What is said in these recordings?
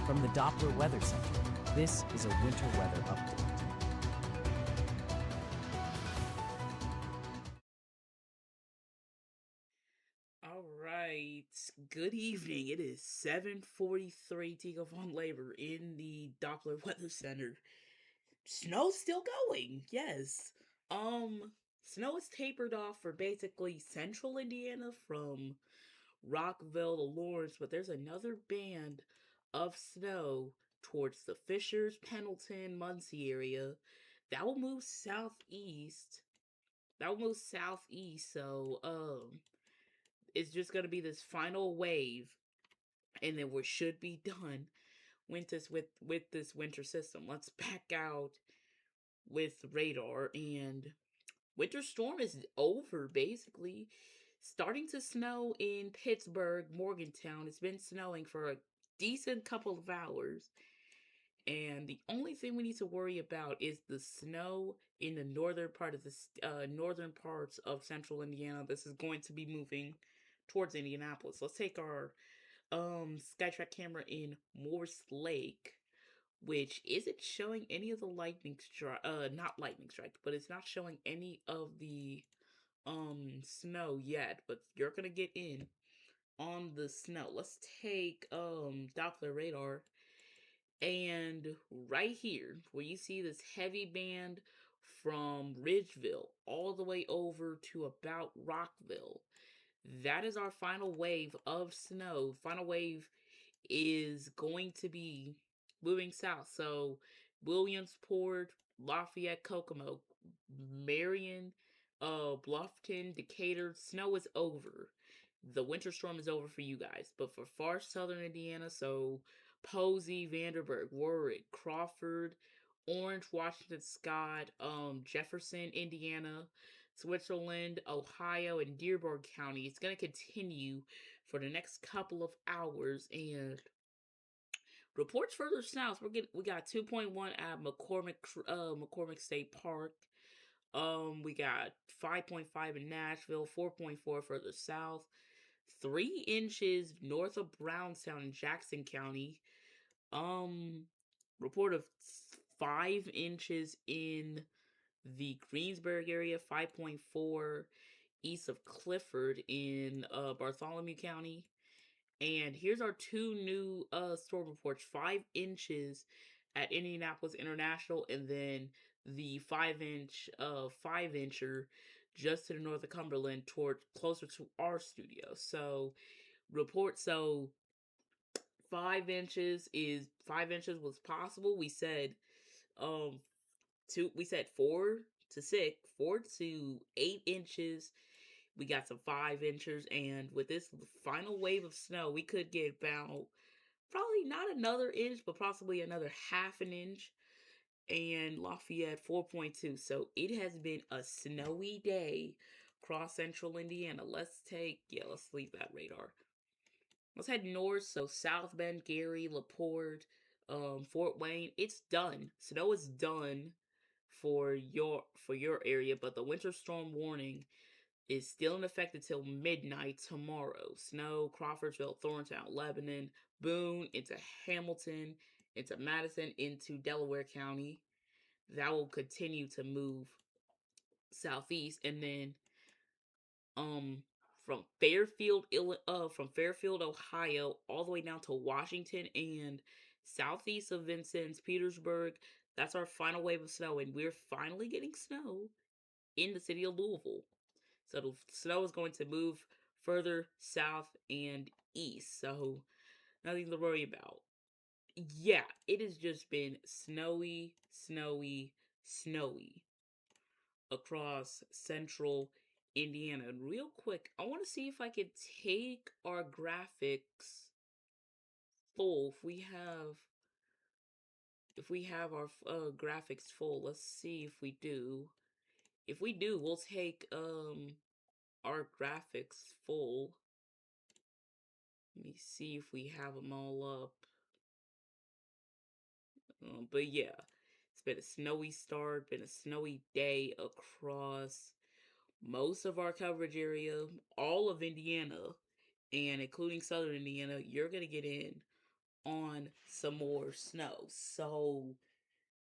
From the Doppler Weather Center, this is a winter weather update. All right. Good evening. It is 7:43 Tico von Labor in the Doppler Weather Center. Snow's still going. Yes. Um Snow is tapered off for basically central Indiana from Rockville to Lawrence, but there's another band of snow towards the Fishers, Pendleton, Muncie area. That will move southeast. So it's just gonna be this final wave, and then we should be done with this winter system. Let's back out with radar, and winter storm is over basically. Starting to snow in Pittsburgh, Morgantown. It's been snowing for a decent couple of hours. And the only thing we need to worry about is the snow in the northern parts of central Indiana. This is going to be moving towards Indianapolis. Let's take our Skytrack camera in Morse Lake, which isn't showing any of the not lightning strike, but it's not showing any of the snow yet. But you're gonna get in on the snow. Let's take Doppler radar, and right here where you see this heavy band from Ridgeville all the way over to about Rockville, that is our final wave of snow. Final wave is going to be moving south. So Williamsport, Lafayette, Kokomo, Marion, Bluffton, Decatur, snow is over. The winter storm is over for you guys. But for far southern Indiana, so Posey, Vanderburgh, Warwick, Crawford, Orange, Washington, Scott, Jefferson, Indiana, Switzerland, Ohio, and Dearborn County, it's going to continue for the next couple of hours. And reports further south, we got 2.1 at McCormick State Park. We got 5.5 in Nashville, 4.4 further south, 3 inches north of Brownstown in Jackson County. Um, Report of 5 inches in the Greensburg area, 5.4 east of Clifford in Bartholomew County. And here's our two new storm reports: 5 inches at Indianapolis International, and then the 5 incher just to the north of Cumberland, toward closer to our studio. So report so 5 inches was possible. Um we said 4 to 8 inches. We got some 5 inches, and with this final wave of snow, we could get about probably not another inch, but possibly another half an inch. And Lafayette 4.2. So it has been a snowy day across central Indiana. Let's leave that radar. Let's head north. So South Bend, Gary, LaPorte, Fort Wayne. It's done. Snow is done for your area, but the winter storm warning is still in effect until midnight tomorrow. Snow, Crawfordsville, Thorntown, Lebanon, Boone, into Hamilton, into Madison, into Delaware County. That will continue to move southeast, and then um from Fairfield, Ohio, all the way down to Washington and southeast of Vincennes, Petersburg. That's our final wave of snow, and we're finally getting snow in the city of Louisville. So the snow is going to move further south and east. So nothing to worry about. Yeah, it has just been snowy, snowy, snowy across central Indiana. And real quick, I want to see if I could take our graphics full. If we have our graphics full, let's see if we do. If we do, we'll take our graphics full. Let me see if we have them all up. But yeah, it's been a snowy start, been a snowy day across most of our coverage area, all of Indiana, and including southern Indiana. You're going to get in on some more snow. So,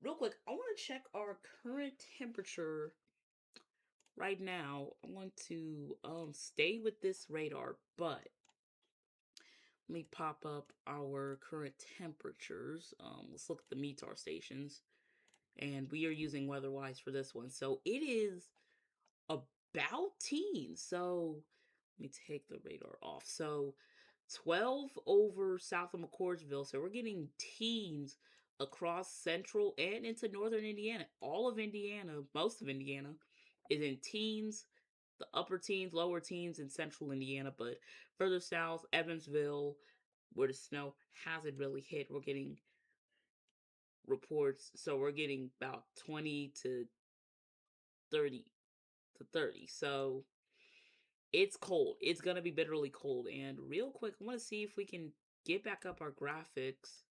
real quick, I want to check our current temperature right now. I want to stay with this radar, but let me pop up our current temperatures. Let's look at the METAR stations. And we are using WeatherWise for this one. So it is about teens. So let me take the radar off. So 12 over south of McCordsville. So we're getting teens across central and into northern Indiana. All of Indiana, most of Indiana, is in teens, the upper teens, lower teens in central Indiana. But further south, Evansville, where the snow hasn't really hit, we're getting reports. So we're getting about 20 to 30. So it's cold. It's gonna be bitterly cold. And real quick, I want to see if we can get back up our graphics,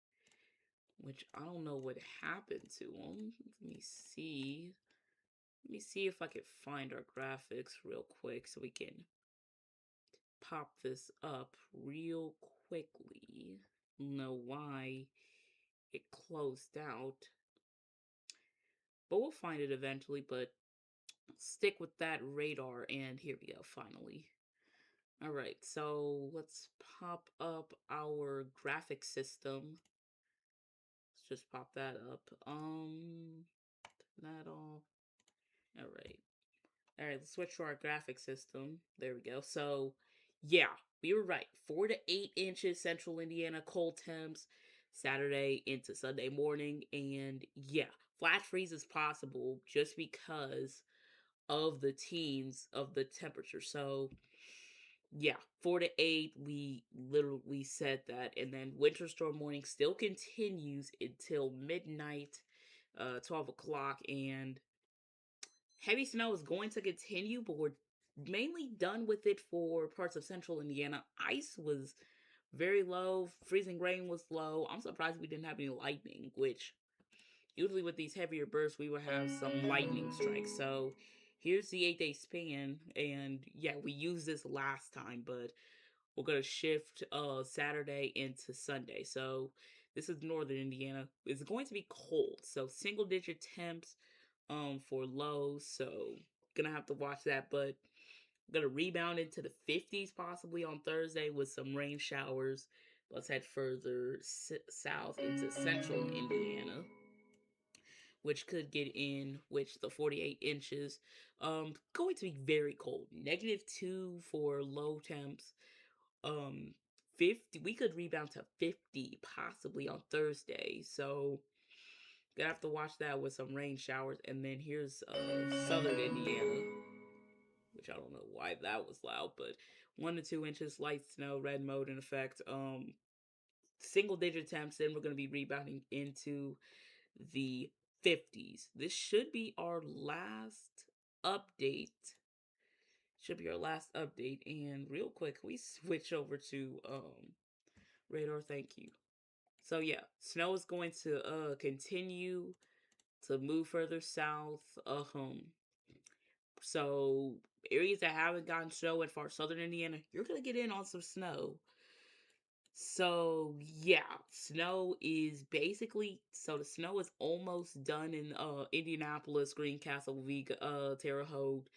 which I don't know what happened to them. Let me see. Let me see if I can find our graphics real quick so we can pop this up real quickly. I don't know why it closed out, but we'll find it eventually. But stick with that radar, and here we go, finally. All right, so let's pop up our graphic system. Let's just pop that up. That all. All right. All right, let's switch to our graphic system. There we go. So, yeah, we were right. 4 to 8 inches Central Indiana cold temps Saturday into Sunday morning, and yeah, flash freeze is possible just because of the teens of the temperature. So, yeah, 4 to 8, we literally said that. And then winter storm warning still continues until midnight, 12 o'clock. And heavy snow is going to continue, but we're mainly done with it for parts of central Indiana. Ice was very low, freezing rain was low. I'm surprised we didn't have any lightning, which usually with these heavier bursts, we would have some lightning strikes. So here's the 8-day span. And yeah, we used this last time, but we're gonna shift Saturday into Sunday. So this is northern Indiana. It's going to be cold. So single digit temps for lows. So gonna have to watch that, but gonna rebound into the 50s possibly on Thursday with some rain showers. Let's head further south into central Indiana, which could get in which the 48 inches. Going to be very cold. -2 for low temps. 50, we could rebound to 50 possibly on Thursday. So gonna have to watch that with some rain showers. And then here's southern Indiana, which I don't know why that was loud, but 1 to 2 inches light snow, red mode in effect. Single digit temps. Then we're gonna be rebounding into the 50s. This should be our last update. Should be our last update. And real quick, we switch over to radar. Thank you. So yeah, snow is going to continue to move further south. So areas that haven't gotten snow in far southern Indiana, you're gonna get in on some snow. So yeah, snow is basically, so the snow is almost done in Indianapolis, Greencastle, Vega, Terre Haute,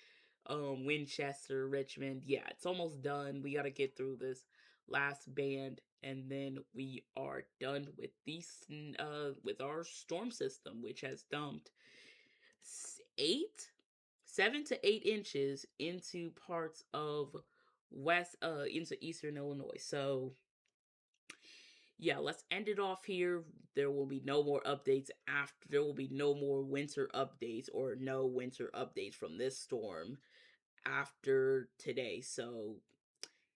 Winchester, Richmond. Yeah, it's almost done. We gotta get through this last band, and then we are done with with our storm system, which has dumped 7 to 8 inches into parts of into eastern Illinois. So yeah, let's end it off here. There will be no more updates after. There will be no more winter updates or no winter updates from this storm after today. So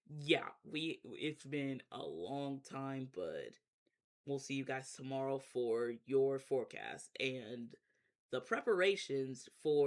yeah, it's been a long time, but we'll see you guys tomorrow for your forecast and the preparations for